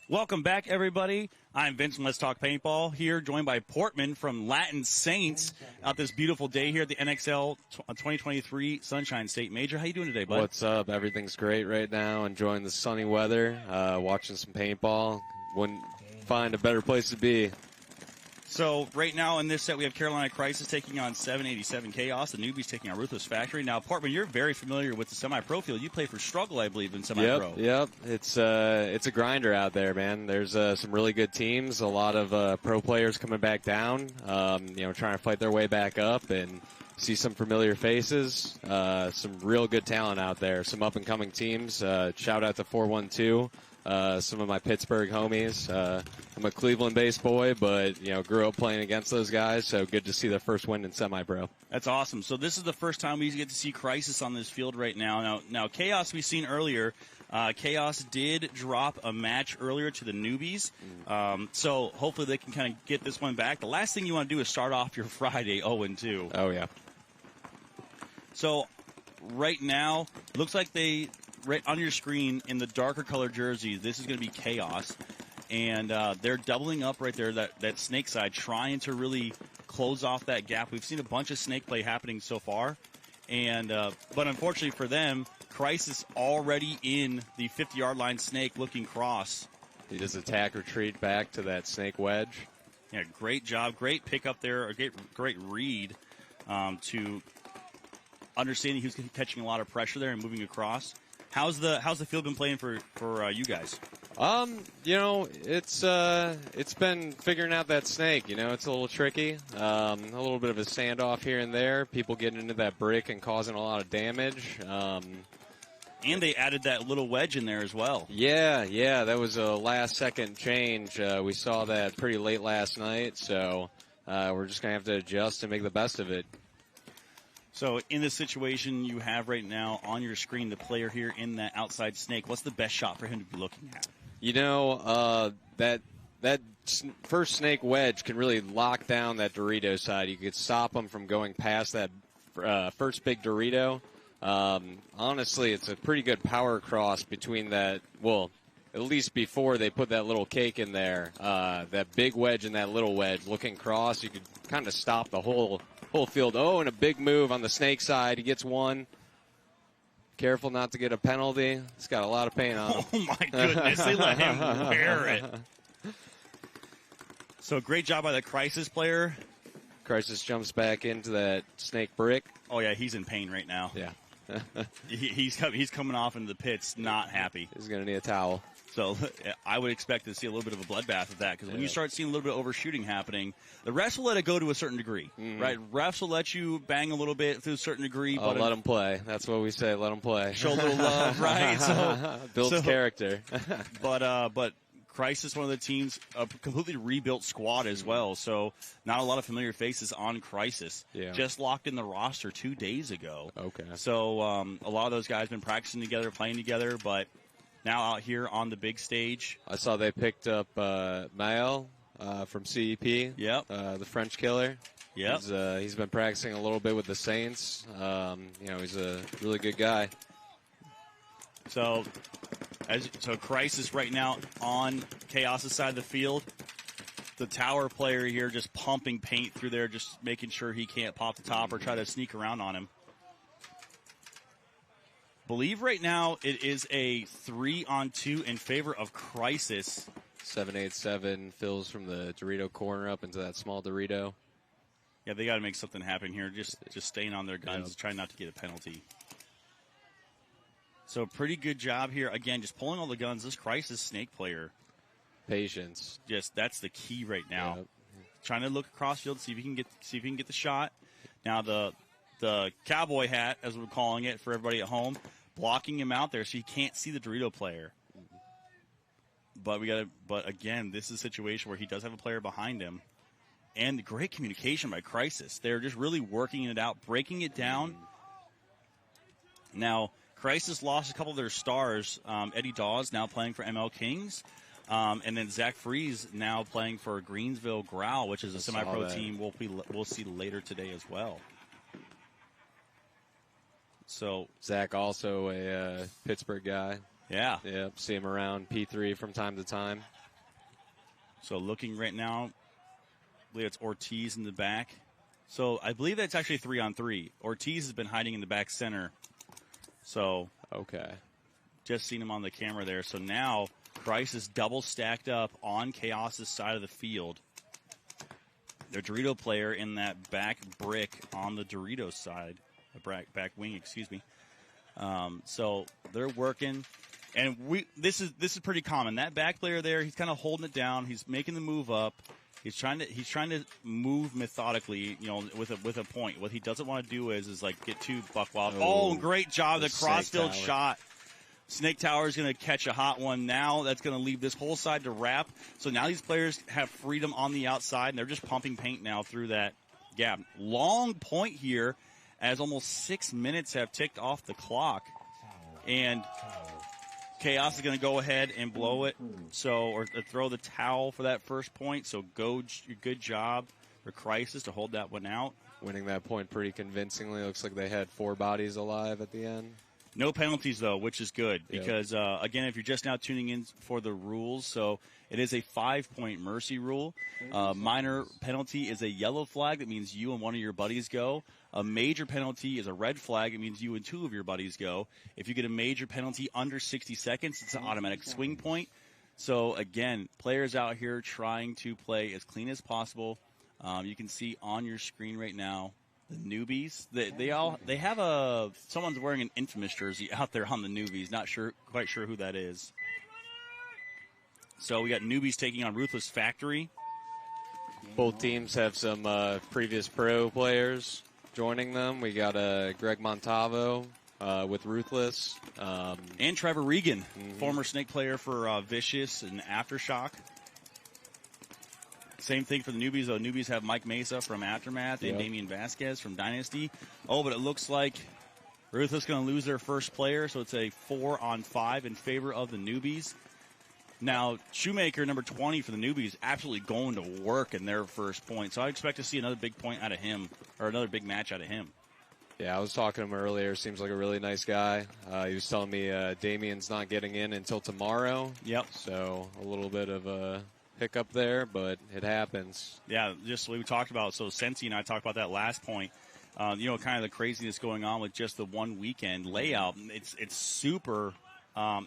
Welcome back, everybody. I'm Vince from Let's Talk Paintball here, joined by Portman from Latin Saints out this beautiful day here at the NXL 2023 Sunshine State. Major, how you doing today, bud? What's up? Everything's great right now. Enjoying the sunny weather, watching some paintball. Wouldn't find a better place to be. So right now in this set, we have Carolina Crisis taking on 787 Chaos. The Newbies taking on Ruthless Factory. Now, Portman, you're very familiar with the semi-pro field. You play for Struggle, I believe, in semi-pro. Yep. It's a grinder out there, man. There's some really good teams. A lot of pro players coming back down. Trying to fight their way back up, and see some familiar faces. Some real good talent out there. Some up and coming teams. Shout out to 412. Some of my Pittsburgh homies. I'm a Cleveland-based boy, but grew up playing against those guys. So good to see their first win in semi-pro. That's awesome. So this is the first time we get to see Crisis on this field right now. Now Chaos we've seen earlier. Chaos did drop a match earlier to the Newbies. So hopefully they can kind of get this one back. The last thing you want to do is start off your Friday 0-2. Oh yeah. So right now, looks like right on your screen in the darker color jerseys, this is going to be Chaos. And they're doubling up right there, that snake side, trying to really close off that gap. We've seen a bunch of snake play happening so far. And but unfortunately for them, Crisis already in the 50-yard line snake looking cross. He does attack retreat back to that snake wedge. Yeah, great job. Great pick up there. A great read to understanding he was catching a lot of pressure there and moving across. How's the field been playing for you guys? It's been figuring out that snake. It's a little tricky. A little bit of a standoff here and there. People getting into that brick and causing a lot of damage. And they added that little wedge in there as well. Yeah, that was a last-second change. We saw that pretty late last night, so we're just going to have to adjust and make the best of it. So in this situation you have right now on your screen, the player here in that outside snake, what's the best shot for him to be looking at? That first snake wedge can really lock down that Dorito side. You could stop him from going past that first big Dorito. Honestly, it's a pretty good power cross between that, well, at least before they put that little cake in there. That big wedge and that little wedge looking cross, you could kind of stop the whole field. Oh, and a big move on the snake side. He gets one. Careful not to get a penalty. He's got a lot of paint on him. Oh, my goodness. They let him wear it. So great job by the Crisis player. Crisis jumps back into that snake brick. Oh, yeah, he's in pain right now. Yeah. he's coming off into the pits, not happy. He's going to need a towel. So I would expect to see a little bit of a bloodbath of that, because when you start seeing a little bit of overshooting happening, the refs will let it go to a certain degree, right? Refs will let you bang a little bit to a certain degree. Oh, let them play. That's what we say. Let them play. Show a little love, right? Builds character. But Crisis, one of the teams, a completely rebuilt squad as well. So not a lot of familiar faces on Crisis. Yeah. Just locked in the roster 2 days ago. Okay. So a lot of those guys been practicing together, playing together, but now out here on the big stage. I saw they picked up Mael from CEP. Yep. The French killer. Yep. He's been practicing a little bit with the Saints. He's a really good guy. So Crisis right now on Chaos' side of the field. The tower player here just pumping paint through there, just making sure he can't pop the top or try to sneak around on him. Believe right now it is a 3-on-2 in favor of Crisis. 787 fills from the Dorito corner up into that small Dorito. Yeah, they got to make something happen here. Just staying on their guns, trying not to get a penalty. So pretty good job here. Again, just pulling all the guns. This Crisis snake player. Patience. That's the key right now. Yep. Trying to look across field, see if he can get the shot. Now the cowboy hat, as we're calling it for everybody at home, blocking him out there so he can't see the Dorito player. But again, this is a situation where he does have a player behind him. And great communication by Crisis. They're just really working it out, breaking it down. Now, Crisis lost a couple of their stars. Eddie Dawes now playing for ML Kings. And then Zach Freeze now playing for Greensville Growl, which is a semi-pro team we'll see later today as well. So Zach also a Pittsburgh guy. Yeah. Yeah, see him around P3 from time to time. So looking right now, I believe it's Ortiz in the back. So I believe that's actually 3-on-3. Ortiz has been hiding in the back center. So okay, just seen him on the camera there. So now Christ is double stacked up on Chaos's side of the field. The Dorito player in that back brick on the Doritos side, back wing, excuse me. So they're working, and this is pretty common. That back player there, he's kind of holding it down. He's making the move up. He's trying to move methodically, with a point. What he doesn't want to do is like get too buck wild. Oh, great job! The crossfield shot. Snake Tower is going to catch a hot one now. That's going to leave this whole side to wrap. So now these players have freedom on the outside, and they're just pumping paint now through that gap. Long point here, as almost 6 minutes have ticked off the clock. And Chaos is going to go ahead and blow it, or throw the towel for that first point. So good job for Crisis to hold that one out. Winning that point pretty convincingly. Looks like they had 4 bodies alive at the end. No penalties, though, which is good because, again, if you're just now tuning in for the rules, so it is a 5-point mercy rule. Minor penalty is a yellow flag. That means you and one of your buddies go. A major penalty is a red flag. It means you and 2 of your buddies go. If you get a major penalty under 60 seconds, it's an automatic swing point. So, again, players out here trying to play as clean as possible. You can see on your screen right now the Newbies. They have someone's wearing an Infamous jersey out there on the Newbies. Not quite sure who that is. So we got Newbies taking on Ruthless Factory. Both teams have some previous pro players joining them. We got Greg Montavo with Ruthless. And Trevor Regan, former Snake player for Vicious and Aftershock. Same thing for the Newbies, though. Newbies have Mike Mesa from Aftermath and Damian Vasquez from Dynasty. Oh, but it looks like Ruthless going to lose their first player, so it's a 4-on-5 in favor of the Newbies. Now, Shoemaker, number 20 for the Newbies, absolutely going to work in their first point. So I expect to see another big point out of him, or another big match out of him. Yeah, I was talking to him earlier. Seems like a really nice guy. He was telling me Damian's not getting in until tomorrow. Yep. So a little bit of a hiccup there, but it happens. Yeah, just what we talked about. So Sensi and I talked about that last point. Kind of the craziness going on with just the one weekend layout. It's super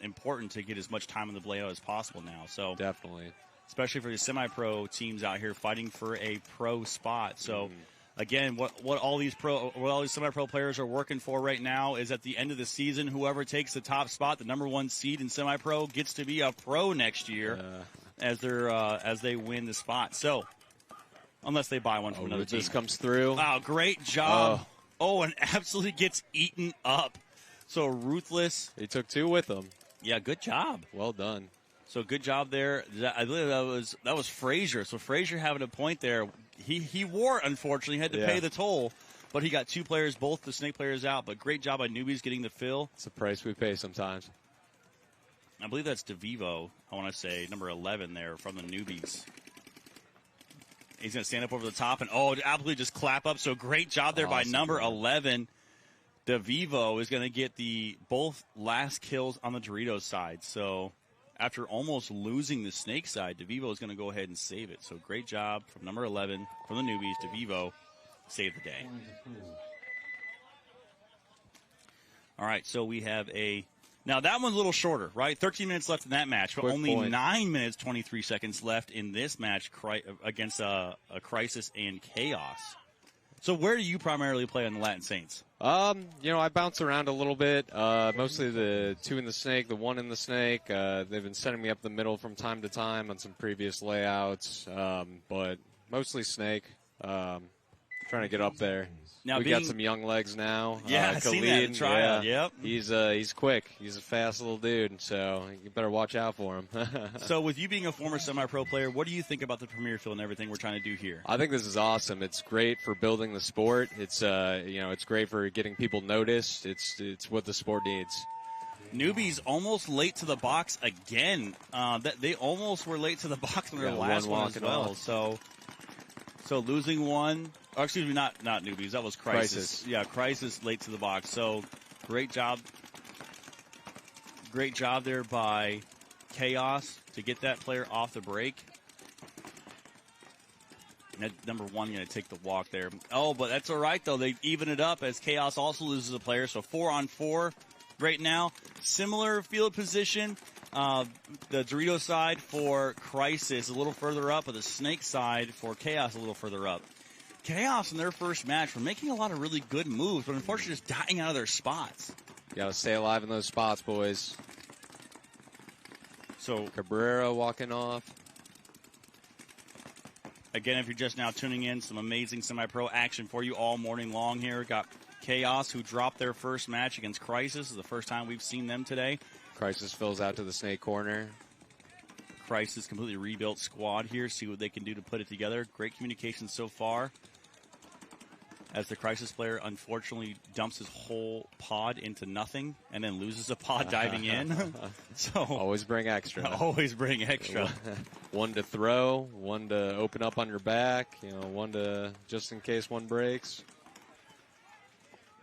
important to get as much time on the layout as possible now. So definitely, especially for the semi-pro teams out here fighting for a pro spot. So again, what all these semi-pro players are working for right now is at the end of the season, whoever takes the top spot, the number 1 seed in semi-pro, gets to be a pro next year. As they win the spot. So, unless they buy one from another team. This comes through. Wow, great job. And absolutely gets eaten up. So, Ruthless. He took 2 with him. Yeah, good job. Well done. So, good job there. I believe that was Frazier. So, Frazier having a point there. He wore it, unfortunately. He had to pay the toll. But he got 2 players, both the Snake players out. But great job by Newbies getting the fill. It's the price we pay sometimes. I believe that's DeVivo, I want to say, number 11 there from the Newbies. He's going to stand up over the top and, absolutely just clap up. So great job there by number 11. DeVivo is going to get both last kills on the Doritos side. So after almost losing the Snake side, DeVivo is going to go ahead and save it. So great job from number 11 from the Newbies. DeVivo saved the day. All right, so we have Now, that one's a little shorter, right? 13 minutes left in that match, but only 9 minutes, 23 seconds left in this match against a Crisis and Chaos. So where do you primarily play on the Latin Saints? I bounce around a little bit. Mostly the 2 in the Snake, the 1 in the Snake. They've been setting me up the middle from time to time on some previous layouts, but mostly Snake. Trying to get up there. Now we got some young legs now. Yeah, I've seen that in tryout. Yep. He's quick. He's a fast little dude, so you better watch out for him. So with you being a former semi-pro player, what do you think about the Premier Field and everything we're trying to do here? I think this is awesome. It's great for building the sport. It's it's great for getting people noticed. It's what the sport needs. Newbies almost late to the box again. They almost were late to the box in their last one as well. So losing one. Oh, excuse me, not Newbies. That was Crisis. Yeah, Crisis late to the box. So great job Great job there by Chaos to get that player off the break. And that number 1 going to take the walk there. Oh, but that's all right, though. They even it up as Chaos also loses a player. So 4-on-4 right now. Similar field position. The Dorito side for Crisis a little further up, but the Snake side for Chaos a little further up. Chaos in their first match were making a lot of really good moves, but unfortunately just dying out of their spots. You got to stay alive in those spots, boys. So Cabrera walking off. Again, if you're just now tuning in, some amazing semi-pro action for you all morning long here. Got Chaos, who dropped their first match against Crisis. This is the first time we've seen them today. Crisis fills out to the Snake corner. Crisis completely rebuilt squad here. See what they can do to put it together. Great communication so far. As the Crisis player unfortunately dumps his whole pod into nothing and then loses a pod diving in. So always bring extra. Always bring extra. One to throw, one to open up on your back, one to just in case one breaks.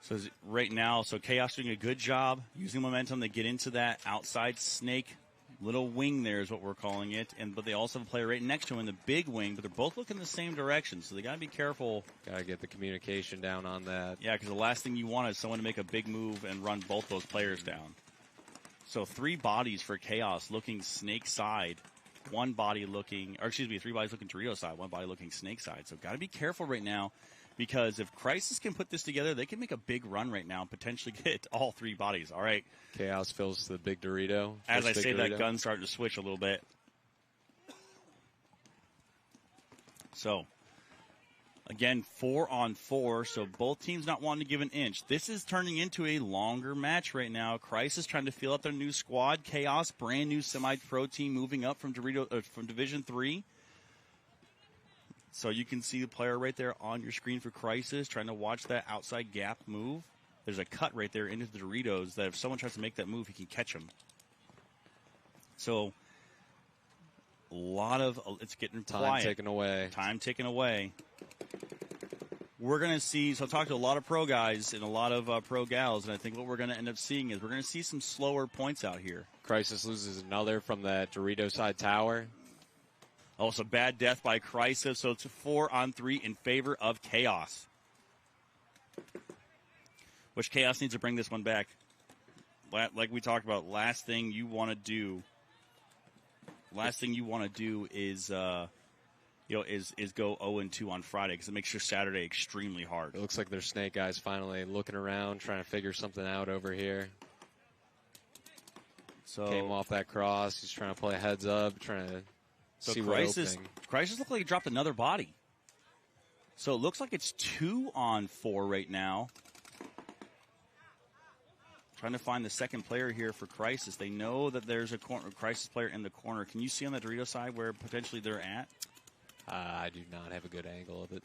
So right now, Chaos doing a good job using momentum to get into that outside Snake little wing there is what we're calling it. But they also have a player right next to him in the big wing, but they're both looking the same direction. So they got to be careful. Got to get the communication down on that. Yeah, because the last thing you want is someone to make a big move and run both those players down. So 3 bodies for Chaos looking Snake side. 3 bodies looking Dorito side, 1 body looking Snake side. So got to be careful right now. Because if Crisis can put this together, they can make a big run right now and potentially get all 3 bodies. All right. Chaos fills the big Dorito. As I say, that gun's starting to switch a little bit. So, again, 4-on-4. So both teams not wanting to give an inch. This is turning into a longer match right now. Crisis trying to feel out their new squad. Chaos, brand new semi-pro team moving up from from Division 3. So you can see the player right there on your screen for Crisis trying to watch that outside gap move. There's a cut right there into the Doritos that if someone tries to make that move, he can catch him. So a lot of it's getting quiet. Time taken away. We're going to see, so I talked to a lot of pro guys and a lot of pro gals, and I think what we're going to end up seeing is we're going to see some slower points out here. Crisis loses another from that Dorito side tower. Also, bad death by Crisis, so it's 4-on-3 in favor of Chaos. Which Chaos needs to bring this one back. Like we talked about, last thing you want to do is go 0-2 on Friday because it makes your Saturday extremely hard. It looks like their Snake guys finally looking around, trying to figure something out over here. So came off that cross. He's trying to play heads up, trying to see Crisis looked like he dropped another body. So it looks like it's 2-on-4 right now. Trying to find the second player here for Crisis. They know that there's a Crisis player in the corner. Can you see on the Dorito side where potentially they're at? I do not have a good angle of it.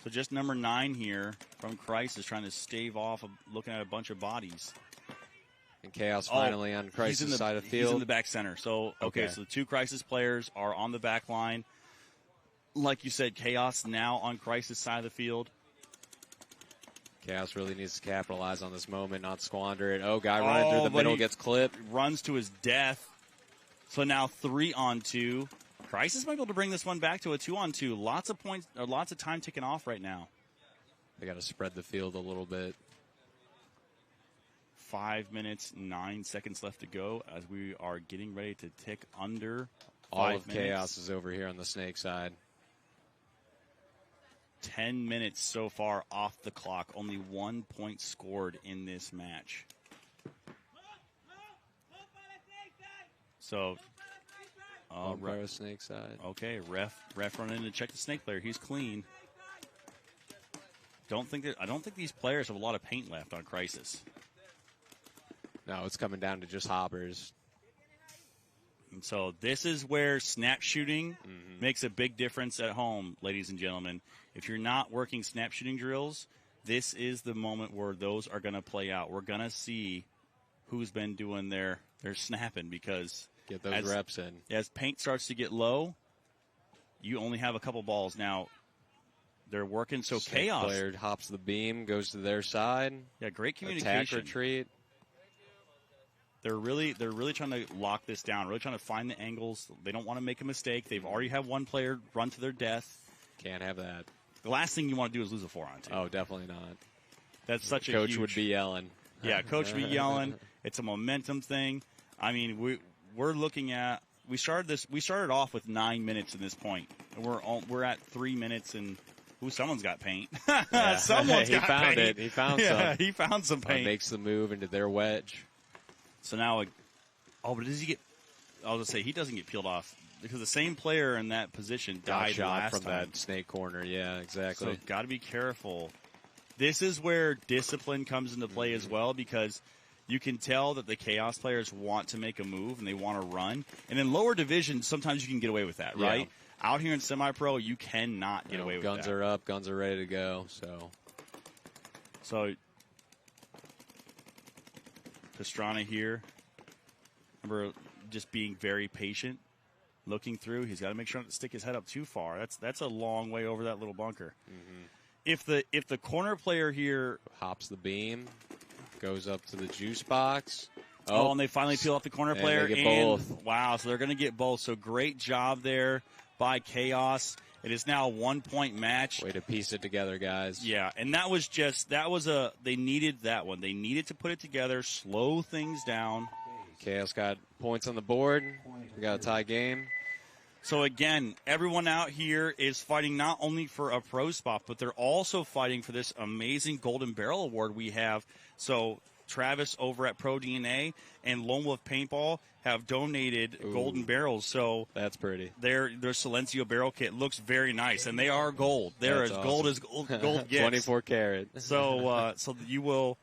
So just number 9 here from Crisis trying to stave off looking at a bunch of bodies. And Chaos finally on Crisis side of the field. He's in the back center. So, okay, so the 2 Crisis players are on the back line. Like you said, Chaos now on Crisis side of the field. Chaos really needs to capitalize on this moment, not squander it. Guy running through the middle gets clipped. Runs to his death. So now 3-on-2. Crisis might be able to bring this one back to a 2-on-2. Lots of points, or lots of time ticking off right now. They got to spread the field a little bit. 5 minutes, 9 seconds left to go as we are getting ready to tick under 5 All of minutes. Chaos is over here on the Snake side. 10 minutes so far off the clock. Only 1 point scored in this match. So, Snake side. Okay, ref running in to check the Snake player. He's clean. I don't think these players have a lot of paint left on Crisis. No, it's coming down to just hoppers. And so this is where snap shooting makes a big difference at home, ladies and gentlemen. If you're not working snap shooting drills, this is the moment where those are going to play out. We're going to see who's been doing their snapping because get those reps in. As paint starts to get low, you only have a couple balls. Now, they're working, so Snake Chaos. Player hops the beam, goes to their side. Yeah, great communication. Attack retreat. They're really trying to lock this down, really trying to find the angles. They don't want to make a mistake. They've already had one player run to their death. Can't have that. The last thing you want to do is lose a 4-on-2. Oh, definitely not. That's such a Coach huge... would be yelling. Yeah, coach would be yelling. It's a momentum thing. I mean, we're looking at... We started off with 9 minutes at this point. And we're at 3 minutes and... Ooh, someone's got paint. Yeah. Someone's got found paint. it. He found yeah, some. he found some paint. Makes the move into their wedge. So now, but does he get? I'll just say he doesn't get peeled off because the same player in that position died shot last from time. that snake corner. Yeah, exactly. So got to be careful. This is where discipline comes into play as well, because you can tell that the Chaos players want to make a move and they want to run. And in lower divisions, sometimes you can get away with that, right? Yeah. Out here in semi-pro, you cannot get away with that. Guns are up, guns are ready to go. So Pastrana here. Remember, just being very patient, looking through. He's got to make sure not to stick his head up too far. That's a long way over that little bunker. Mm-hmm. If the corner player here hops the beam, goes up to the juice box. Oh, and they finally peel off the corner player. They get both. Wow, so they're going to get both. So great job there by Chaos. It is now a 1-point match. Way to piece it together, guys. Yeah, and they needed that one. They needed to put it together, slow things down. Chaos got points on the board. We got a tie game. So again, everyone out here is fighting not only for a pro spot, but they're also fighting for this amazing Golden Barrel Award we have. So Travis over at Pro DNA and Lone Wolf Paintball have donated golden barrels. So that's pretty. Their Silencio barrel kit looks very nice, and they are gold. They're That's as awesome. gold as gold gets. 24 karat. So you will.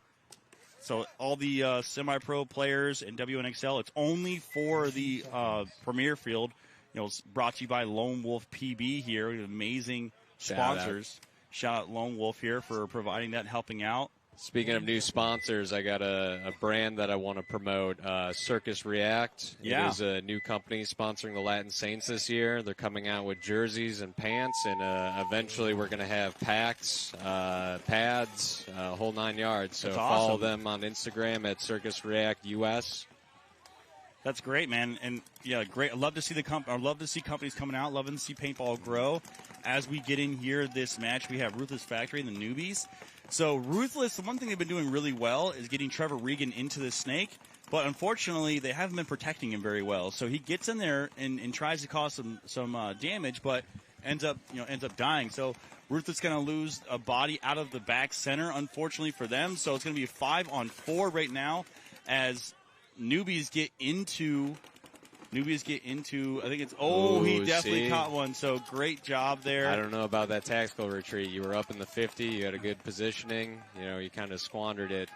So all the semi-pro players in WNXL, it's only for the Premier Field. You know, it's brought to you by Lone Wolf PB here. Amazing sponsors. Shout out Lone Wolf here for providing that and helping out. Speaking of new sponsors, I got a brand that I want to promote, Circus React. Yeah. It is a new company sponsoring the Latin Saints this year. They're coming out with jerseys and pants, and eventually we're going to have packs, pads, whole 9 yards. So That's follow awesome. them on Instagram at Circus React US. That's great, man, and yeah, great. I love to see companies coming out. Loving to see paintball grow. As we get in here, this match we have Ruthless Factory and the Newbies. So Ruthless, the one thing they've been doing really well is getting Trevor Regan into the snake, but unfortunately they haven't been protecting him very well. So he gets in there and tries to cause some damage, but ends up dying. So Ruthless going to lose a body out of the back center, unfortunately for them. So it's going to be a 5-on-4 right now as Newbies get into. I think it's. He definitely caught one. So great job there. I don't know about that tactical retreat. You were up in the 50. You had a good positioning. You know, you kind of squandered it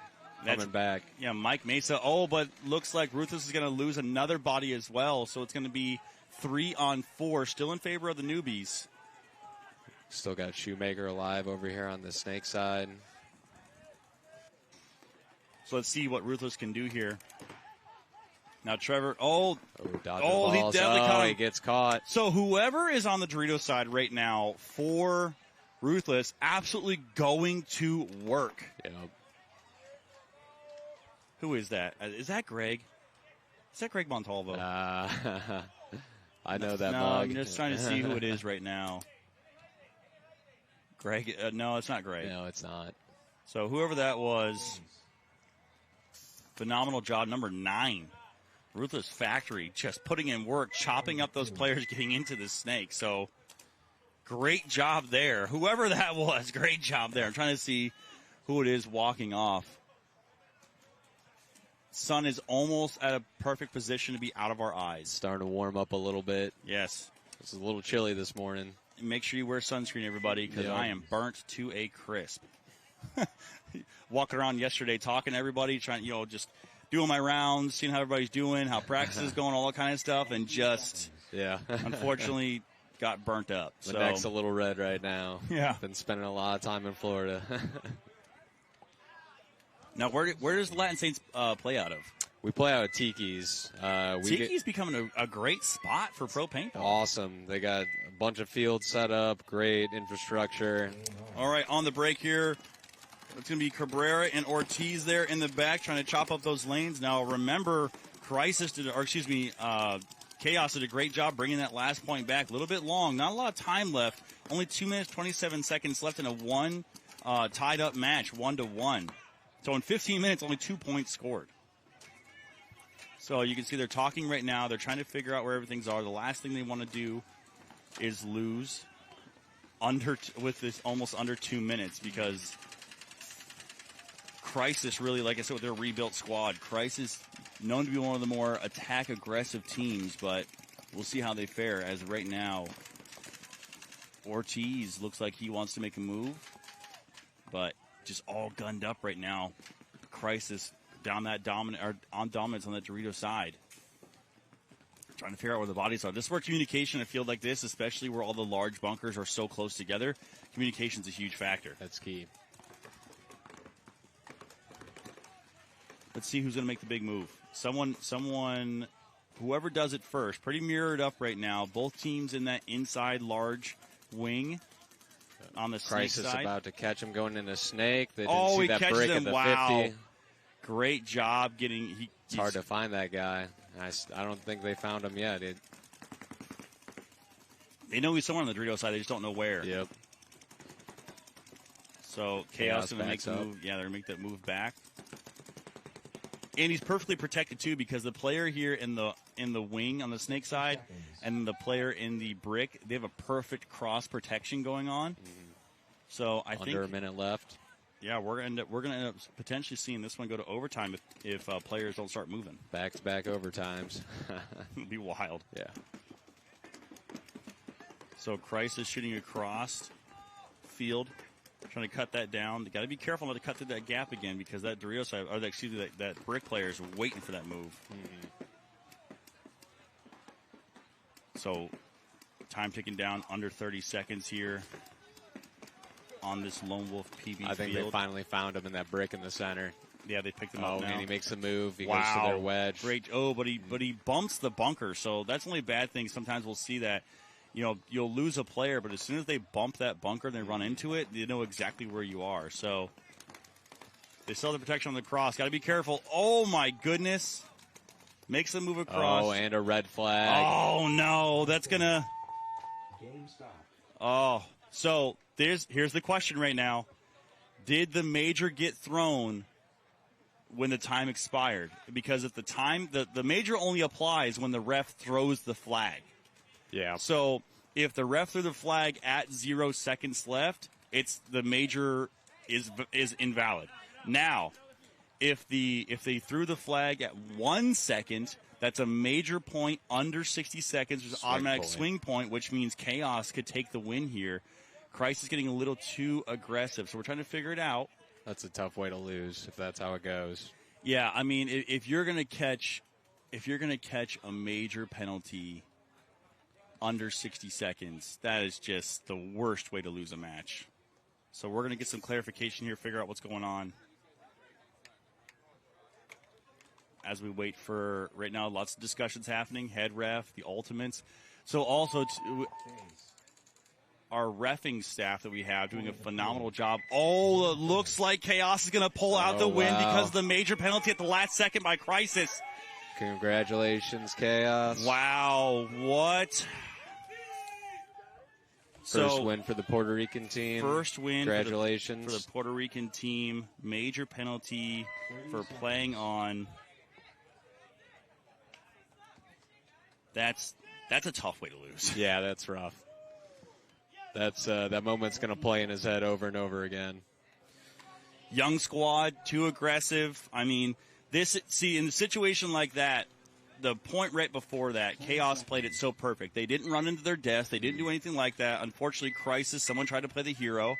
coming back. Yeah, Mike Mesa. But looks like Ruthless is going to lose another body as well. So it's going to be 3-on-4, still in favor of the Newbies. Still got Shoemaker alive over here on the snake side. So let's see what Ruthless can do here. Now Trevor, he definitely caught him. He gets caught. So whoever is on the Dorito side right now for Ruthless, absolutely going to work. Yep. Who is that? Is that Greg? Is that Greg Montalvo? I know that no, mug. I'm just trying to see who it is right now. Greg? No, it's not Greg. No, it's not. So whoever that was, phenomenal job. Number 9. Ruthless Factory, just putting in work, chopping up those players getting into the snake. So, great job there. Whoever that was, great job there. I'm trying to see who it is walking off. Sun is almost at a perfect position to be out of our eyes. Starting to warm up a little bit. Yes. It's a little chilly this morning. Make sure you wear sunscreen, everybody, because I am burnt to a crisp. Walking around yesterday talking to everybody, trying, just doing my rounds, seeing how everybody's doing, how practice is going, all that kind of stuff, and just, unfortunately, got burnt up. The neck's a little red right now. Yeah. Been spending a lot of time in Florida. Now, where does the Latin Saints play out of? We play out of Tiki's. Tiki's becoming a great spot for pro paintball. Awesome. They got a bunch of fields set up, great infrastructure. All right, on the break here, It's going to be Cabrera and Ortiz there in the back trying to chop up those lanes. Now, remember, Chaos did a great job bringing that last point back. A little bit long. Not a lot of time left. Only 2 minutes, 27 seconds left in a tied up match, 1-1. So in 15 minutes, only 2 points scored. So you can see they're talking right now. They're trying to figure out where everything's are. The last thing they want to do is lose with this almost under 2 minutes, because Crisis really, like I said, with their rebuilt squad, Crisis known to be one of the more attack-aggressive teams, but we'll see how they fare, as right now Ortiz looks like he wants to make a move, but just all gunned up right now. Crisis down that on dominance on that Dorito side. Trying to figure out where the bodies are. This is where communication, a field like this, especially where all the large bunkers are so close together, communication's a huge factor. That's key. Let's see who's going to make the big move. Whoever does it first. Pretty mirrored up right now. Both teams in that inside large wing on the snake Crisis side. about to catch him going into snake. They didn't see that break at the 50. Great job getting. It's hard to find that guy. I don't think they found him yet. They know he's somewhere on the Dorito side. They just don't know where. Yep. So Chaos going to make the move. Yeah, they're going to make that move back. And he's perfectly protected too, because the player here in the wing on the snake side and the player in the brick, they have a perfect cross protection going on. Mm-hmm. So I think under a minute left. Yeah, we're gonna end up potentially seeing this one go to overtime if players don't start moving. Back-to-back overtimes. It'd be wild. Yeah. So Christ is shooting across field, trying to cut that down. They got to be careful not to cut through that gap again, because that Dorito side, or that brick player is waiting for that move. Mm-hmm. So time ticking down, under 30 seconds here on this Lone Wolf PB I think field. they finally found him in that brick in the center. Yeah, they picked him up now. And he makes a move. He goes to their wedge. Great. Oh, but he bumps the bunker, so that's only a bad thing. Sometimes we'll see that. You'll lose a player, but as soon as they bump that bunker and they run into it, they know exactly where you are. So they still have the protection on the cross. Got to be careful. Oh, my goodness. Makes the move across. Oh, and a red flag. Oh, no. That's going to. Oh, so here's the question right now. Did the major get thrown when the time expired? Because at the time, the major only applies when the ref throws the flag. Yeah. So if the ref threw the flag at 0 seconds left, the major is invalid. Now, if they threw the flag at 1 second, that's a major point under 60 seconds. There's an automatic swing point, which means Chaos could take the win here. Christ is getting a little too aggressive, so we're trying to figure it out. That's a tough way to lose if that's how it goes. Yeah, I mean, if you're gonna catch a major penalty under 60 seconds, that is just the worst way to lose a match. So we're gonna get some clarification here, figure out what's going on as we wait for, right now, lots of discussions happening. Head ref, the ultimates. So also our reffing staff that we have doing a phenomenal job. Oh, it looks like Chaos is going to pull out the win because of the major penalty at the last second by Crisis. Congratulations, Chaos. Wow, what? First win for the Puerto Rican team. First win. Congratulations. For the Puerto Rican team. Major penalty for playing on. That's a tough way to lose. Yeah, that's rough. That moment's going to play in his head over and over again. Young squad, too aggressive. I mean, in a situation like that, the point right before that, Chaos played it so perfect. They didn't run into their death. They didn't do anything like that. Unfortunately, Crisis, someone tried to play the hero,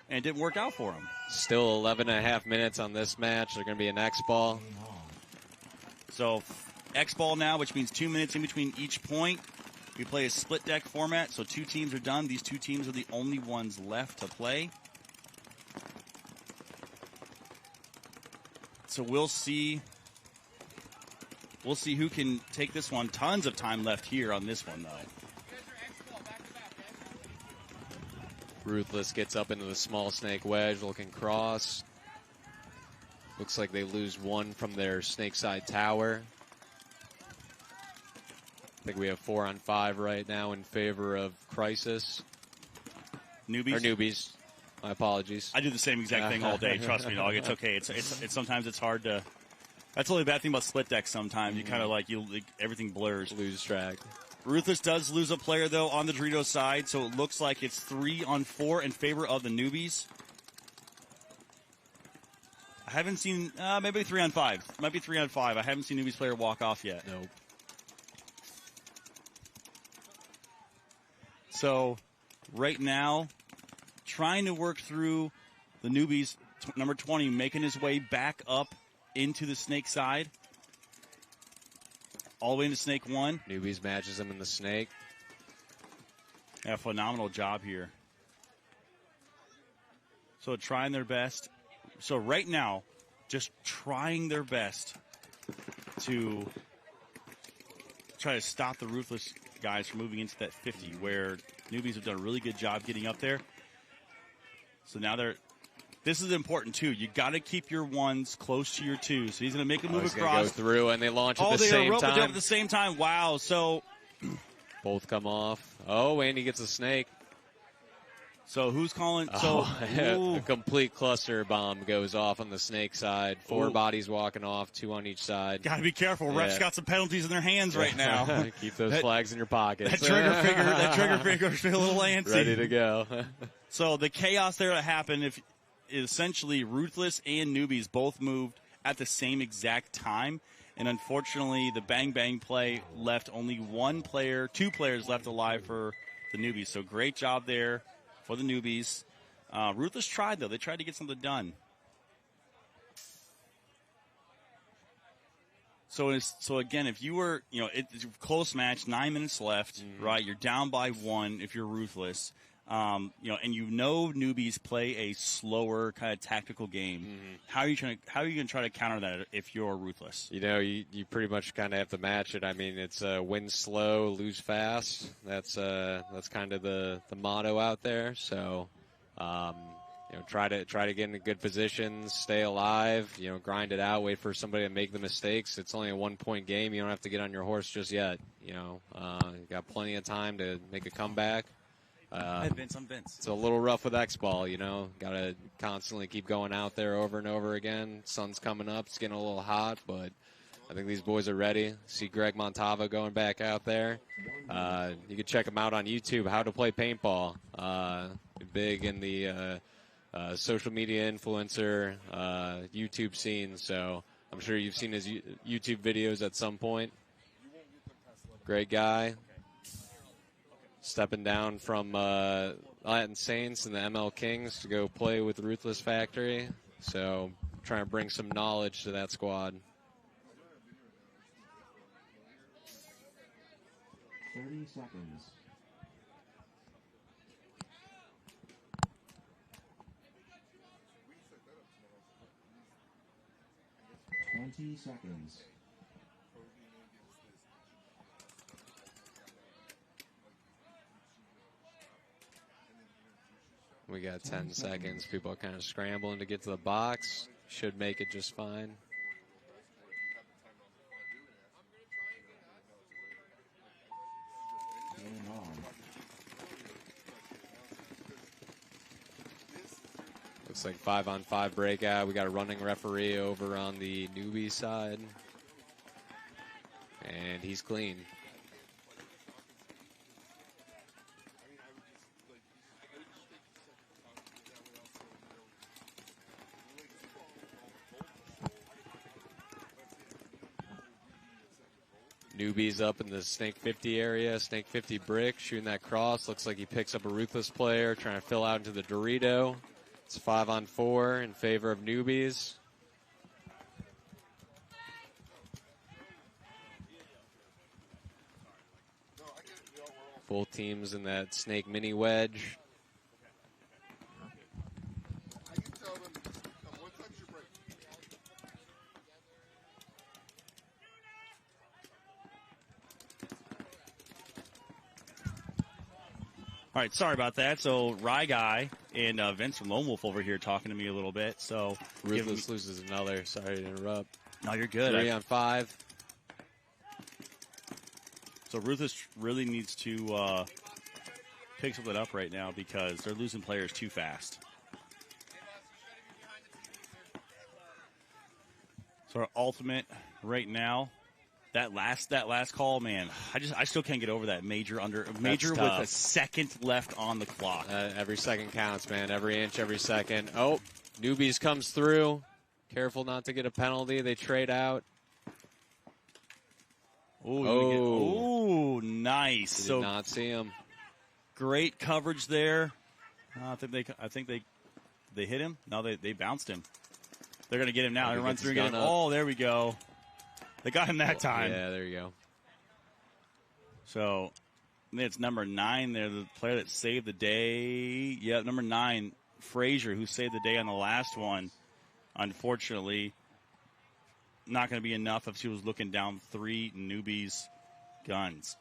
and it didn't work out for him. Still 11 and a half minutes on this match. They're going to be an X ball. So, X ball now, which means 2 minutes in between each point. We play a split deck format, so 2 teams are done. These 2 teams are the only ones left to play. So we'll see who can take this one. Tons of time left here on this one, though. Ruthless gets up into the small snake wedge, looking cross. Looks like they lose one from their snake side tower. I think we have 4-on-5 right now in favor of Crisis. Newbies? Or Newbies. My apologies. I do the same exact thing all day. Trust me, dog. It's okay. It's sometimes it's hard to. That's the only bad thing about split decks. Sometimes you kind of everything blurs. Lose track. Ruthless does lose a player though on the Doritos side, so it looks like it's 3-on-4 in favor of the Newbies. I haven't seen maybe 3-on-5. Might be 3-on-5. I haven't seen Newbies player walk off yet. Nope. So right now, trying to work through the Newbies, number 20, making his way back up into the snake side. All the way into snake 1. Newbies matches him in the snake. Yeah, phenomenal job here. So trying their best. So right now, just trying their best to try to stop the Ruthless guys from moving into that 50, where Newbies have done a really good job getting up there. So now this is important too. You got to keep your 1s close to your 2s. So he's going to make a move across. Go through, and they launch at the they same rope it time. up at the same time. Wow. So both come off. Oh, Andy gets a snake. So who's calling? A complete cluster bomb goes off on the snake side. 4 bodies walking off, 2 on each side. Got to be careful. Refs got some penalties in their hands right now. Keep those flags in your pockets. That trigger finger is a little antsy. Ready to go. So the chaos there that happened, if essentially Ruthless and Newbies both moved at the same exact time, and unfortunately the bang bang play left only 2 players left alive for the Newbies. So great job there for the Newbies. Ruthless tried, though. They tried to get something done. So again, if you were, it's a close match, 9 minutes left, right? You're down by 1 if you're Ruthless. And Newbies play a slower kind of tactical game. How are you going to try to counter that if you're Ruthless? You pretty much kind of have to match it. I mean, it's win slow, lose fast. That's kind of the motto out there. So, try to get into good positions, stay alive. Grind it out, wait for somebody to make the mistakes. It's only a 1-point game. You don't have to get on your horse just yet. You got plenty of time to make a comeback. Hey, Vince, I'm Vince. It's a little rough with X-Ball, Got to constantly keep going out there over and over again. Sun's coming up. It's getting a little hot, but I think these boys are ready. See Greg Montava going back out there. You can check him out on YouTube, How to Play Paintball. Big in the social media influencer YouTube scene, so I'm sure you've seen his YouTube videos at some point. Great guy. Stepping down from Latin Saints and the ML Kings to go play with Ruthless Factory. So trying to bring some knowledge to that squad. 30 seconds. Seconds. We got 10 seconds. People are kind of scrambling to get to the box. Should make it just fine. Looks like 5-on-5 breakout. We got a running referee over on the newbie side. And he's clean. Newbies up in the Snake 50 area. Snake 50 brick, shooting that cross. Looks like he picks up a Ruthless player, trying to fill out into the Dorito. It's 5-on-4 in favor of Newbies. Both teams in that Snake mini wedge. All right, sorry about that. So Rye Guy and Vince from Lone Wolf over here talking to me a little bit. So Ruthless loses another. Sorry to interrupt. No, you're good. 3 on 5. So Ruthless really needs to pick something up right now because they're losing players too fast. So our ultimate right now, that last call, man, I still can't get over that major with a second left on the clock. Every second counts, man. Every inch, every second. Oh, Newbies comes through. Careful not to get a penalty. They trade out. Oh, nice. Did not see him. Great coverage there. I think they hit him. No, they bounced him. They're going to get him now. They run through and get him. Oh, there we go. They got him that time. Yeah, there you go. So it's number 9 there, the player that saved the day. Yeah, number 9, Frazier, who saved the day on the last one. Unfortunately, not going to be enough if she was looking down 3 Newbies guns.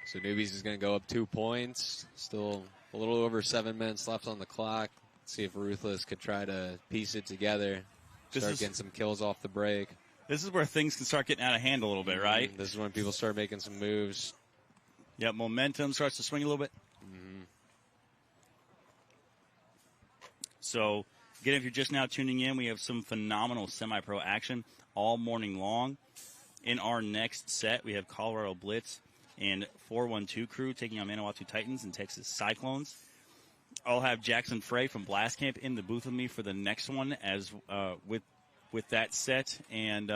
So Newbies is going to go up 2 points. Still a little over 7 minutes left on the clock. See if Ruthless could try to piece it together. Start getting some kills off the break. This is where things can start getting out of hand a little bit, right? This is when people start making some moves. Yep, momentum starts to swing a little bit. So, again, if you're just now tuning in, we have some phenomenal semi-pro action all morning long. In our next set, we have Colorado Blitz and 412 crew taking on Manawatu Titans and Texas Cyclones. I'll have Jackson Frey from Blast Camp in the booth with me for the next one as with that set. And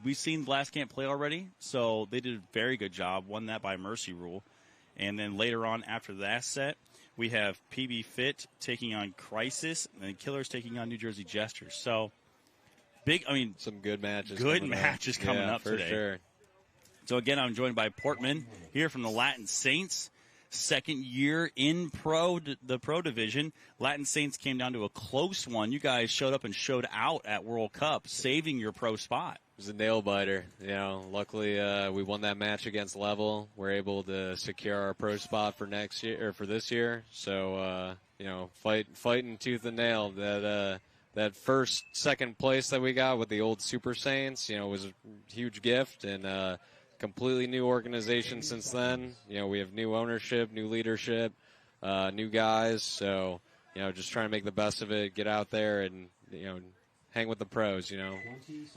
we've seen Blast Camp play already, so they did a very good job, won that by mercy rule. And then later on after that set, we have PB Fit taking on Crisis and Killers taking on New Jersey Jesters. So, some good matches. Coming up for today. Sure. So again, I'm joined by Portman here from the Latin Saints. Second year in the pro division. Latin Saints came down to a close one. You guys showed up and showed out at World Cup, saving your pro spot. It was a nail biter. Luckily we won that match against Level. We're able to secure our pro spot for next year or for this year. So fighting tooth and nail. That second place that we got with the old Super Saints, was a huge gift, and completely new organization since then. We have new ownership, new leadership, new guys. So, just trying to make the best of it, get out there and, hang with the pros,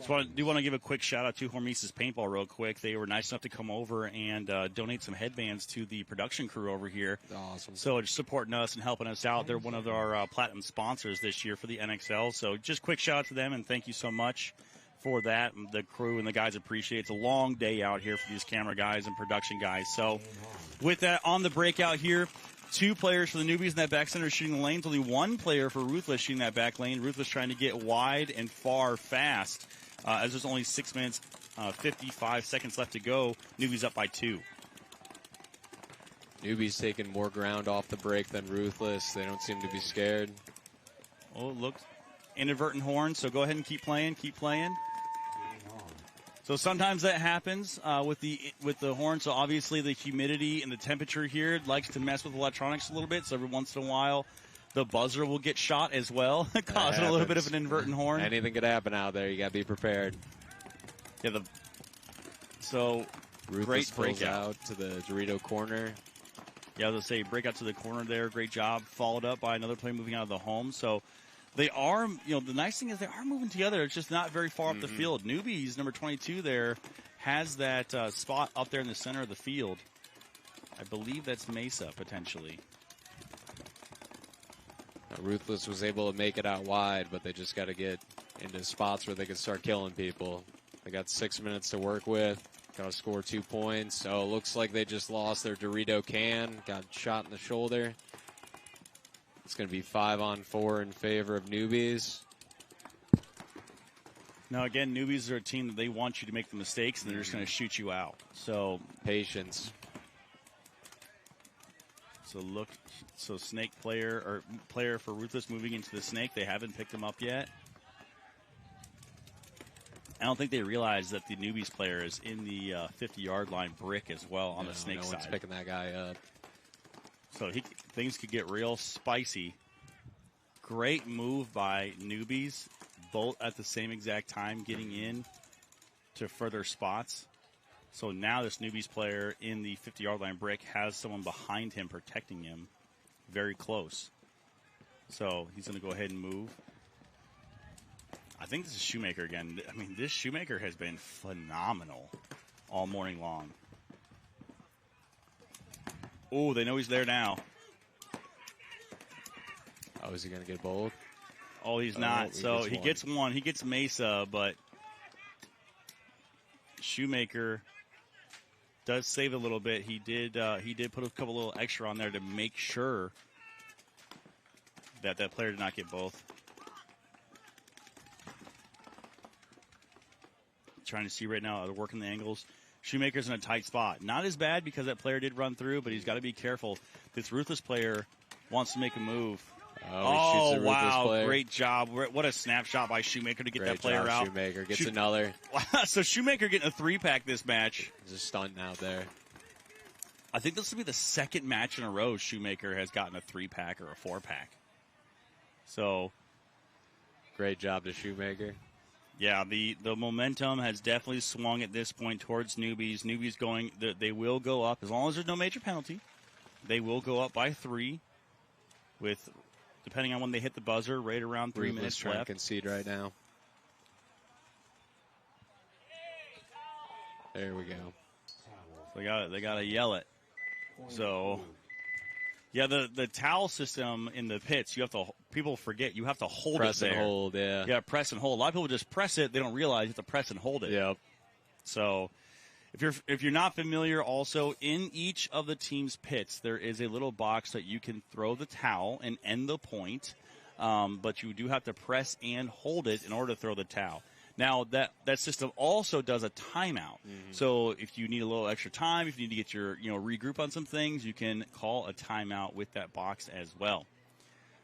So I do want to give a quick shout out to Hormesis Paintball real quick. They were nice enough to come over and donate some headbands to the production crew over here. Awesome. So just supporting us and helping us out. They're one of our platinum sponsors this year for the NXL. So just quick shout out to them and thank you so much for that. The crew and the guys appreciate it. It's a long day out here for these camera guys and production guys. So with that, on the breakout here, 2 players for the Newbies in that back center shooting the lanes. Only 1 player for Ruthless shooting that back lane. Ruthless trying to get wide and far fast. As there's only 6 minutes, 55 seconds left to go. Newbies up by 2. Newbies taking more ground off the break than Ruthless. They don't seem to be scared. Oh, look. Inadvertent horn, so go ahead and keep playing. So sometimes that happens with the horn. So obviously the humidity and the temperature here likes to mess with electronics a little bit. So every once in a while, the buzzer will get shot as well, causing a little bit of an inadvertent horn. Anything could happen out there. You got to be prepared. Yeah. So Ruthless great breakout out to the Dorito corner. Yeah, I was gonna say breakout to the corner there. Great job. Followed up by another play moving out of the home. So. They are, the nice thing is they are moving together. It's just not very far up the field. Newbies, number 22 there, has that spot up there in the center of the field. I believe that's Mesa, potentially. Ruthless was able to make it out wide, but they just got to get into spots where they can start killing people. They got 6 minutes to work with. Got to score 2 points. So it looks like they just lost their Dorito can. Got shot in the shoulder. It's going to be 5 on 4 in favor of Newbies. Now, again, Newbies are a team that they want you to make the mistakes, and they're just going to shoot you out. So patience. So Snake player for Ruthless moving into the Snake. They haven't picked him up yet. I don't think they realize that the Newbies player is in the 50-yard line brick as well on the Snake side. No one's picking that guy up. So things could get real spicy. Great move by Newbies, both at the same exact time getting in to further spots. So now this Newbies player in the 50-yard line break has someone behind him protecting him very close. So he's going to go ahead and move. I think this is Shoemaker again. I mean, this Shoemaker has been phenomenal all morning long. Oh, they know he's there now. Oh, is he going to get bold? Oh, he's not. So he gets one. He gets Mesa, but Shoemaker does save a little bit. He did put a couple little extra on there to make sure that player did not get both. Trying to see right now, they're working the angles. Shoemaker's in a tight spot. Not as bad because that player did run through, but he's got to be careful. This Ruthless player wants to make a move. Oh, he wow. player. Great job. What a snapshot by Shoemaker to get that player out. Shoemaker gets another. So Shoemaker getting a 3-pack this match. He's a stunt out there. I think this will be the second match in a row Shoemaker has gotten a 3-pack or a 4-pack. So great job to Shoemaker. Yeah, the momentum has definitely swung at this point towards Newbies. Newbies going, they will go up. As long as there's no major penalty, they will go up by 3 with, depending on when they hit the buzzer, right around 3 minutes trying left. To concede right now. There we go. They got to yell it. So, yeah, the towel system in the pits, people forget, you have to hold press it there. Press and hold, yeah. Yeah, press and hold. A lot of people just press it. They don't realize you have to press and hold it. Yep. So, if you're not familiar, also, in each of the team's pits, there is a little box that you can throw the towel and end the point, but you do have to press and hold it in order to throw the towel. Now, that system also does a timeout. Mm-hmm. So if you need a little extra time, if you need to get your regroup on some things, you can call a timeout with that box as well.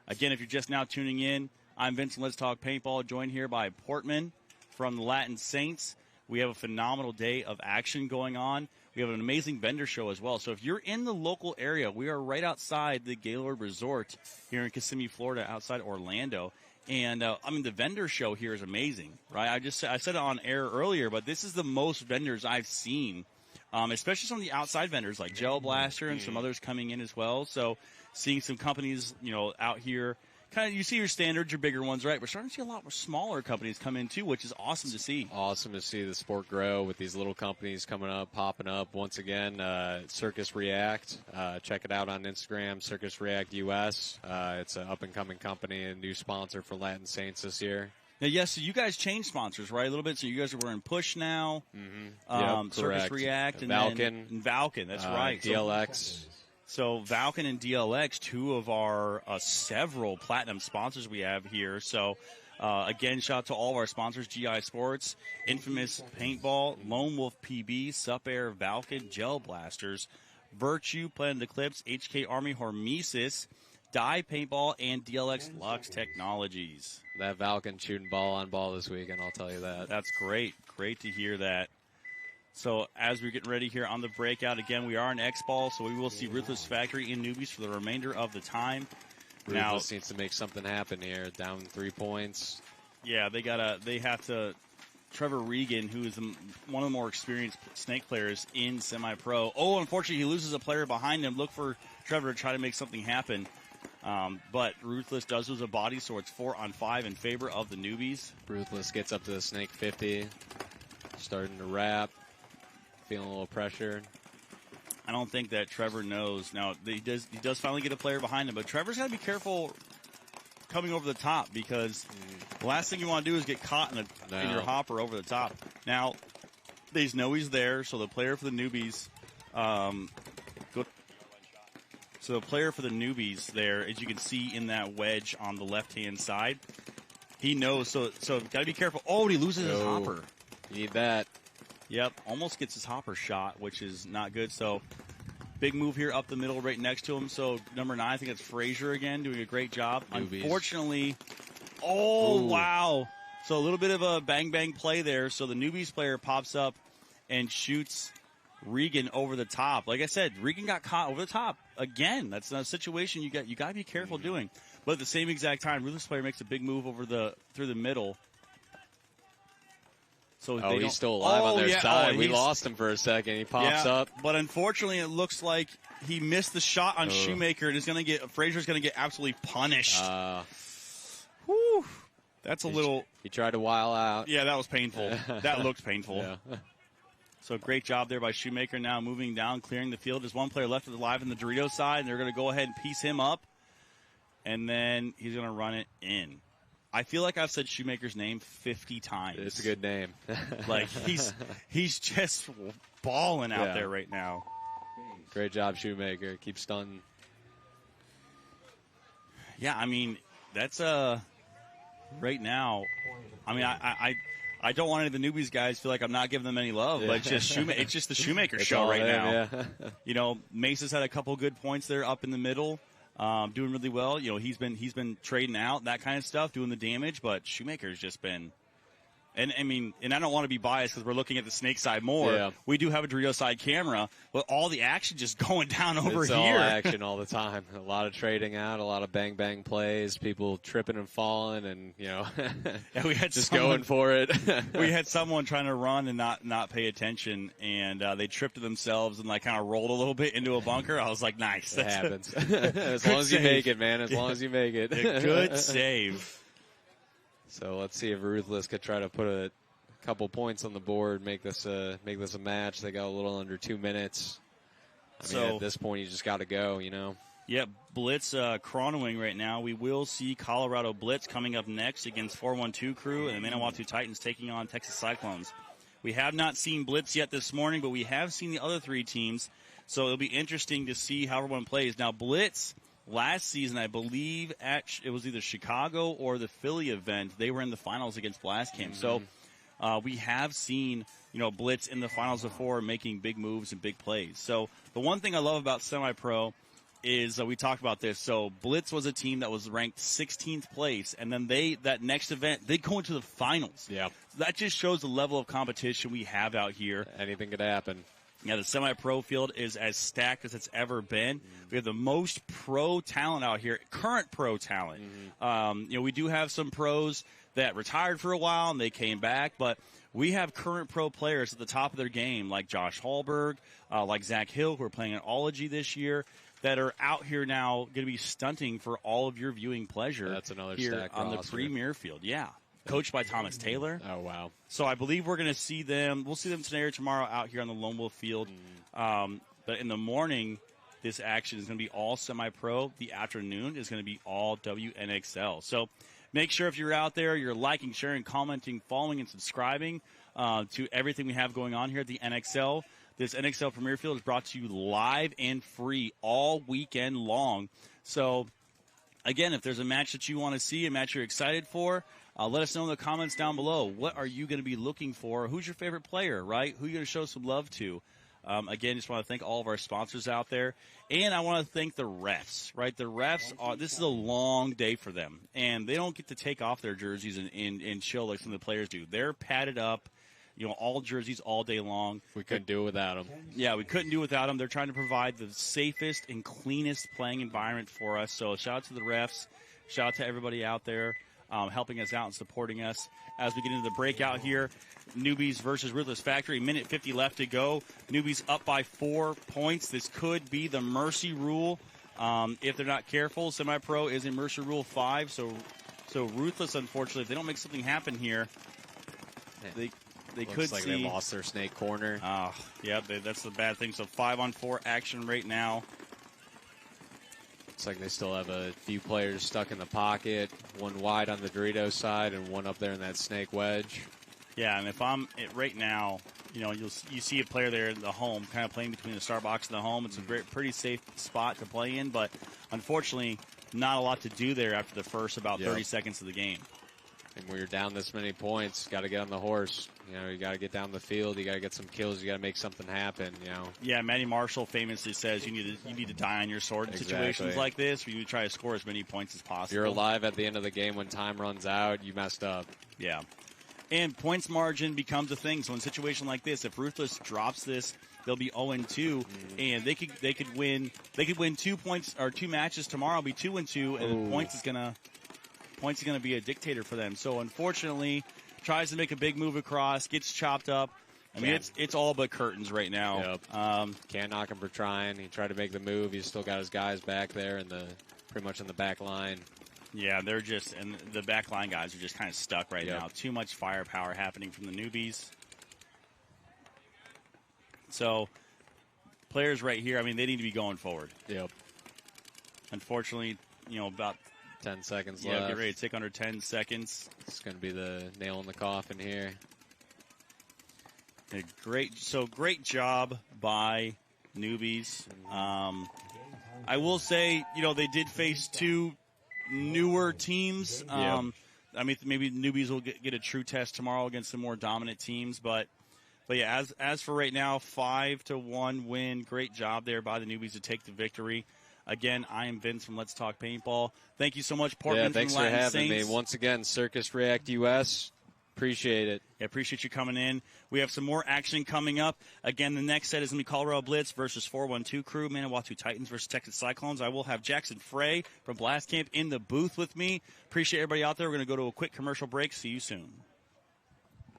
Again, if you're just now tuning in, I'm Vincent. Let's Talk Paintball, joined here by Portman from the Latin Saints. We have a phenomenal day of action going on. We have an amazing vendor show as well. So if you're in the local area, we are right outside the Gaylord Resort here in Kissimmee, Florida, outside Orlando. And, the vendor show here is amazing, right? I said it on air earlier, but this is the most vendors I've seen, especially some of the outside vendors like Gel Blaster and some others coming in as well. So seeing some companies, out here, kind of you see your standards, your bigger ones, right? We're starting to see a lot more smaller companies come in too, which is awesome to see. Awesome to see the sport grow with these little companies coming up, popping up. Once again, Circus React. Check it out on Instagram, Circus React US. It's an up-and-coming company, a new sponsor for Latin Saints this year. Now, yes, so you guys changed sponsors, right, a little bit? So you guys are wearing Push now, Yep, Circus React, and Valken, that's right. DLX. So Valken and DLX, 2 of our several platinum sponsors we have here. So, again, shout out to all of our sponsors, GI Sports, Infamous Paintball, Lone Wolf PB, Sup Air, Valken, Gel Blasters, Virtue, Planet Eclipse, HK Army, Hormesis, Dye Paintball, and DLX Lux Technologies. That Valken shooting ball on ball this weekend, I'll tell you that. That's great. Great to hear that. So as we're getting ready here on the breakout, again, we are in X-Ball, so we will see Ruthless Factory in Newbies for the remainder of the time. Ruthless needs to make something happen here. Down 3 points. Yeah, they have to. Trevor Regan, who is one of the more experienced Snake players in semi-pro. Oh, unfortunately, he loses a player behind him. Look for Trevor to try to make something happen. But Ruthless does lose a body, so it's 4-on-5 in favor of the Newbies. Ruthless gets up to the Snake 50. Starting to wrap. Feeling a little pressure. I don't think that Trevor knows. Now, he does finally get a player behind him, but Trevor's got to be careful coming over the top because the last thing you want to do is get caught in your hopper over the top. Now, they know he's there, so the player for the Newbies So the player for the Newbies there, as you can see in that wedge on the left-hand side, he knows. So got to be careful. Oh, and he loses his hopper. You need that. Yep, almost gets his hopper shot, which is not good. So big move here up the middle right next to him. So number 9, I think it's Frazier again, doing a great job. Newbies. Unfortunately, wow. So a little bit of a bang-bang play there. So the Newbies player pops up and shoots Regan over the top. Like I said, Regan got caught over the top again. That's a situation you got to be careful doing. But at the same exact time, Ruthless player makes a big move through the middle. So he's still alive on their side. We he's lost him for a second. He pops up. But unfortunately, it looks like he missed the shot on Shoemaker, and Frazier's going to get absolutely punished. Whew. That's a little. He tried to while out. Yeah, that was painful. That looked painful. Yeah. So great job there by Shoemaker. Now moving down, clearing the field. There's one player left alive in the Dorito side, and they're going to go ahead and piece him up. And then he's going to run it in. I feel like I've said Shoemaker's name 50 times. It's a good name. Like, he's just balling out there right now. Great job, Shoemaker. Keep stunning. Yeah, I mean, that's right now. I mean, I don't want any of the Newbies guys to feel like I'm not giving them any love, but it's just the Shoemaker show right now. Yeah. You know, Mesa's had a couple good points there up in the middle, doing really well. You know, he's been trading out, that kind of stuff, doing the damage, but Shoemaker's just been. And I mean, and I don't want to be biased because we're looking at the Snake side more. Yeah. We do have a Dorito side camera, but all the action just going down over it's here. All action all the time. A lot of trading out, a lot of bang bang plays, people tripping and falling, and yeah, we had just going for it. We had someone trying to run and not pay attention, and they tripped themselves and like kind of rolled a little bit into a bunker. I was like, nice. It happens. As long as you make it, man. As long as you make it. Good save. So let's see if Ruthless could try to put a couple points on the board, make this a match. They got a little under 2 minutes. I mean, at this point, you just got to go, you know. Yeah, Blitz chronoing right now. We will see Colorado Blitz coming up next against 412 Crew and the Manawatu Titans taking on Texas Cyclones. We have not seen Blitz yet this morning, but we have seen the other three teams. So it'll be interesting to see how everyone plays. Now, Blitz. Last season, I believe it was either Chicago or the Philly event. They were in the finals against Blastcamp. So we have seen, Blitz in the finals before making big moves and big plays. So the one thing I love about semi-pro is we talked about this. So Blitz was a team that was ranked 16th place, and then that next event, they go into the finals. Yeah. That just shows the level of competition we have out here. Anything could happen. Yeah, the semi-pro field is as stacked as it's ever been. We have the most pro talent out here, current pro talent. We do have some pros that retired for a while and they came back, but we have current pro players at the top of their game, like Josh Hallberg, like Zach Hill, who are playing at Ology this year, that are out here now going to be stunting for all of your viewing pleasure. That's another here stacked on roster. The premier field. Yeah. Coached by Thomas Taylor. Oh, wow. So I believe we're going to see them. We'll see them today or tomorrow out here on the Lone Wolf Field. But in the morning, this action is going to be all semi-pro. The afternoon is going to be all WNXL. So make sure if you're out there, you're liking, sharing, commenting, following, and subscribing to everything we have going on here at the NXL. This NXL Premier Field is brought to you live and free all weekend long. So, again, if there's a match that you want to see, a match you're excited for, let us know in the comments down below. What are you going to be looking for? Who's your favorite player, right? Who are you going to show some love to? Again, just want to thank all of our sponsors out there. And I want to thank the refs, right? The refs, this is a long day for them. And they don't get to take off their jerseys and chill like some of the players do. They're padded up, all jerseys all day long. We couldn't do it without them. Yeah, we couldn't do it without them. They're trying to provide the safest and cleanest playing environment for us. So shout out to the refs. Shout out to everybody out there. Helping us out and supporting us as we get into the breakout here. Newbies versus Ruthless Factory. Minute 50 left to go. Newbies up by 4 points. This could be the mercy rule if they're not careful. Semi-pro is in mercy rule 5. So Ruthless, unfortunately, if they don't make something happen here, they could Looks like see. they lost their snake corner. Yeah, that's the bad thing. So 5-on-4 action right now. Looks like they still have a few players stuck in the pocket, one wide on the Dorito side and one up there in that snake wedge. Yeah, and if I'm right now, you see a player there in the home, kind of playing between the star box and the home. It's a pretty safe spot to play in, but unfortunately, not a lot to do there after the first about 30 seconds of the game. And when you're down this many points, got to get on the horse. You got to get down the field. You got to get some kills. You got to make something happen. Yeah, Matty Marshall famously says you need to die on your sword in situations like this, where you try to score as many points as possible. If you're alive at the end of the game when time runs out, you messed up. Yeah. And points margin becomes a thing. So in a situation like this, if Ruthless drops this, they'll be 0-2, and they could win 2 points or 2 matches tomorrow, be 2-2, and points is gonna be a dictator for them. So unfortunately, tries to make a big move across, gets chopped up. I mean, it's all but curtains right now. Yep. Can't knock him for trying. He tried to make the move. He's still got his guys back there pretty much in the back line. Yeah, they're just, and the back line guys are just kind of stuck right now. Too much firepower happening from the Newbies. So, players right here, I mean, they need to be going forward. Yep. Unfortunately, about 10 seconds left. left. Get ready to tick under 10 seconds. It's going to be the nail in the coffin here. Great job by Newbies. I will say, they did face 2 newer teams. I mean, maybe Newbies will get a true test tomorrow against the more dominant teams, but yeah, as for right now, 5-1 win. Great job there by the Newbies to take the victory. Again, I am Vince from Let's Talk Paintball. Thank you so much, Portman. Yeah, thanks from for Latin having Saints. me once again. Circus React US. Appreciate it. Yeah, appreciate you coming in. We have some more action coming up. Again, the next set is going to be Colorado Blitz versus 412 Crew, Manawatu Titans versus Texas Cyclones. I will have Jackson Frey from Blast Camp in the booth with me. Appreciate everybody out there. We're going to go to a quick commercial break. See you soon.